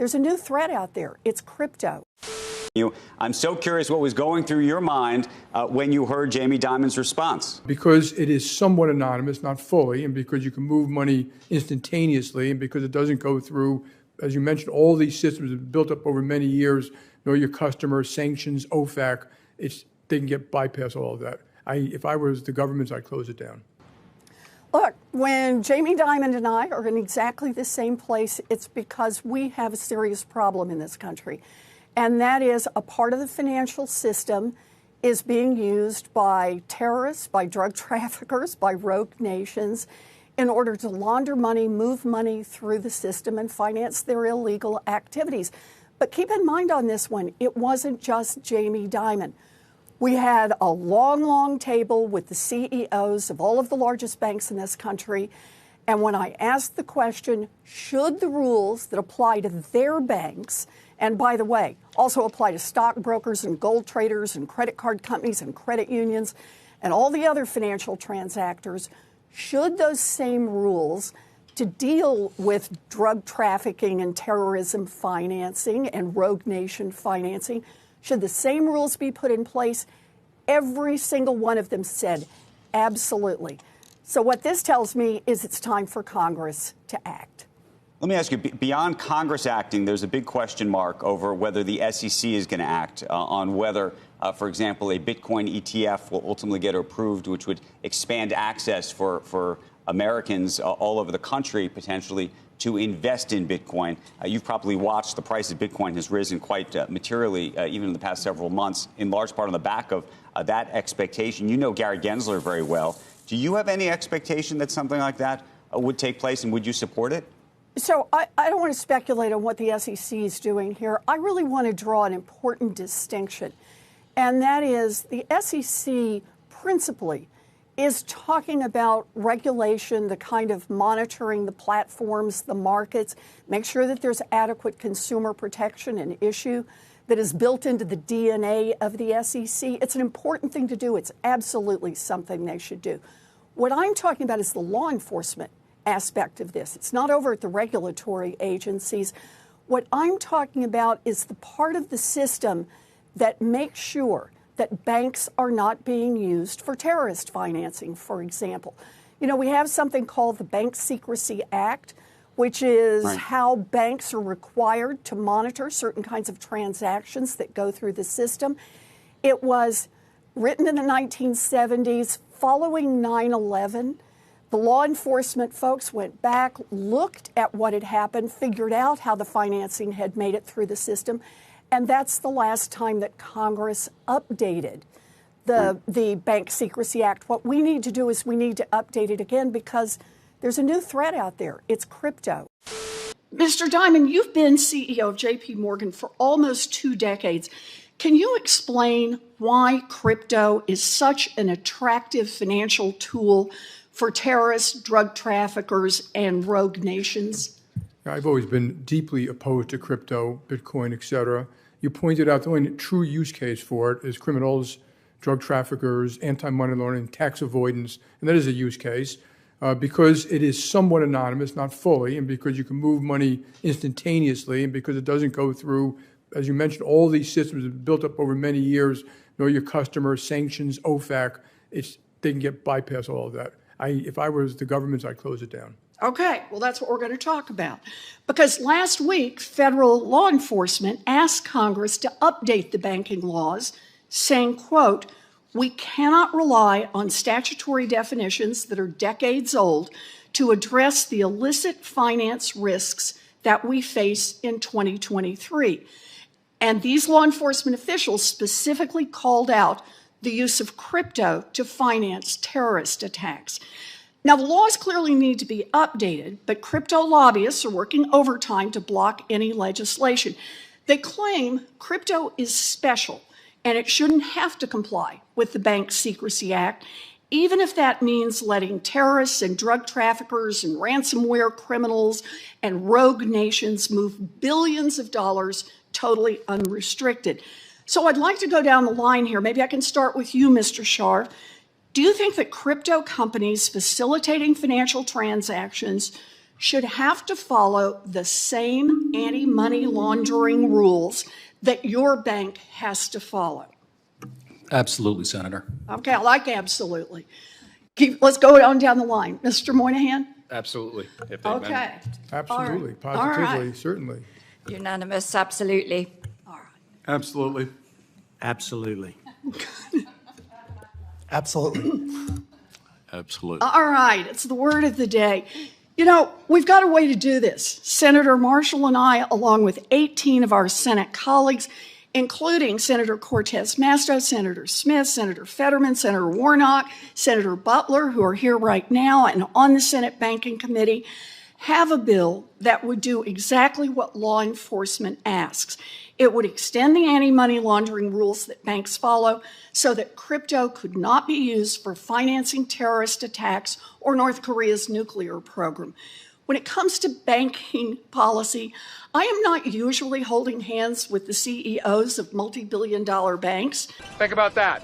There's a new threat out there. It's crypto. I'm so curious what was going through your mind when you heard Jamie Dimon's response. Because it is somewhat anonymous, not fully, and because you can move money instantaneously, and because it doesn't go through, as you mentioned, all these systems have built up over many years, know your customer, sanctions, OFAC, they can get bypass all of that. If I was the government, I'd close it down. Look, when Jamie Dimon and I are in exactly the same place, it's because we have a serious problem in this country. And that is a part of the financial system is being used by terrorists, by drug traffickers, by rogue nations in order to launder money, move money through the system and finance their illegal activities. But keep in mind on this one, it wasn't just Jamie Dimon. We had a long, long table with the CEOs of all of the largest banks in this country. And when I asked the question, should the rules that apply to their banks, and by the way, also apply to stockbrokers and gold traders and credit card companies and credit unions and all the other financial transactors, should those same rules to deal with drug trafficking and terrorism financing and rogue nation financing, should the same rules be put in place? Every single one of them said, absolutely. So what this tells me is it's time for Congress to act. Let me ask you, beyond Congress acting, there's a big question mark over whether the SEC is going to act on whether, for example, a Bitcoin ETF will ultimately get approved, which would expand access for Americans all over the country, potentially, to invest in Bitcoin. You've probably watched the price of Bitcoin has risen quite materially, even in the past several months, in large part on the back of that expectation. You know Gary Gensler very well. Do you have any expectation that something like that would take place, and would you support it? So I don't want to speculate on what the SEC is doing here. I really want to draw an important distinction, and that is the SEC principally is talking about regulation, the kind of monitoring the platforms, the markets, make sure that there's adequate consumer protection, an issue that is built into the DNA of the SEC. It's an important thing to do. It's absolutely something they should do. What I'm talking about is the law enforcement aspect of this. It's not over at the regulatory agencies. What I'm talking about is the part of the system that makes sure that banks are not being used for terrorist financing, for example. You know, we have something called the Bank Secrecy Act, which is how banks are required to monitor certain kinds of transactions that go through the system. It was written in the 1970s following 9/11. The law enforcement folks went back, looked at what had happened, figured out how the financing had made it through the system, and that's the last time that Congress updated the Bank Secrecy Act. What we need to do is we need to update it again because there's a new threat out there. It's crypto. Mr. Dimon, you've been CEO of JP Morgan for almost 2 decades. Can you explain why crypto is such an attractive financial tool for terrorists, drug traffickers, and rogue nations? I've always been deeply opposed to crypto, Bitcoin, et cetera. You pointed out the only true use case for it is criminals, drug traffickers, anti-money laundering, tax avoidance, and that is a use case because it is somewhat anonymous, not fully, and because you can move money instantaneously, and because it doesn't go through, as you mentioned, all these systems have built up over many years, know your customer, sanctions, OFAC, they can get bypass all of that. If I was the government, I'd close it down. Okay, well, that's what we're going to talk about. Because last week, federal law enforcement asked Congress to update the banking laws, saying, quote, "We cannot rely on statutory definitions that are decades old to address the illicit finance risks that we face in 2023. And these law enforcement officials specifically called out the use of crypto to finance terrorist attacks. Now, the laws clearly need to be updated, but crypto lobbyists are working overtime to block any legislation. They claim crypto is special and it shouldn't have to comply with the Bank Secrecy Act, even if that means letting terrorists and drug traffickers and ransomware criminals and rogue nations move billions of dollars totally unrestricted. So I'd like to go down the line here. Maybe I can start with you, Mr. Scharf. Do you think that crypto companies facilitating financial transactions should have to follow the same anti-money laundering rules that your bank has to follow? Absolutely, Senator. Okay, I like absolutely. Let's go on down the line. Mr. Moynihan? Absolutely. Okay. Absolutely, All right. positively, certainly. Unanimous, absolutely. All right. Absolutely. Absolutely. Absolutely. Absolutely. All right, it's the word of the day. You know, we've got a way to do this. Senator Marshall and I, along with 18 of our Senate colleagues, including Senator Cortez Masto, Senator Smith, Senator Fetterman, Senator Warnock, Senator Butler, who are here right now and on the Senate Banking Committee, have a bill that would do exactly what law enforcement asks. It would extend the anti-money laundering rules that banks follow so that crypto could not be used for financing terrorist attacks or North Korea's nuclear program. When it comes to banking policy, I am not usually holding hands with the CEOs of multi-billion-dollar banks. Think about that.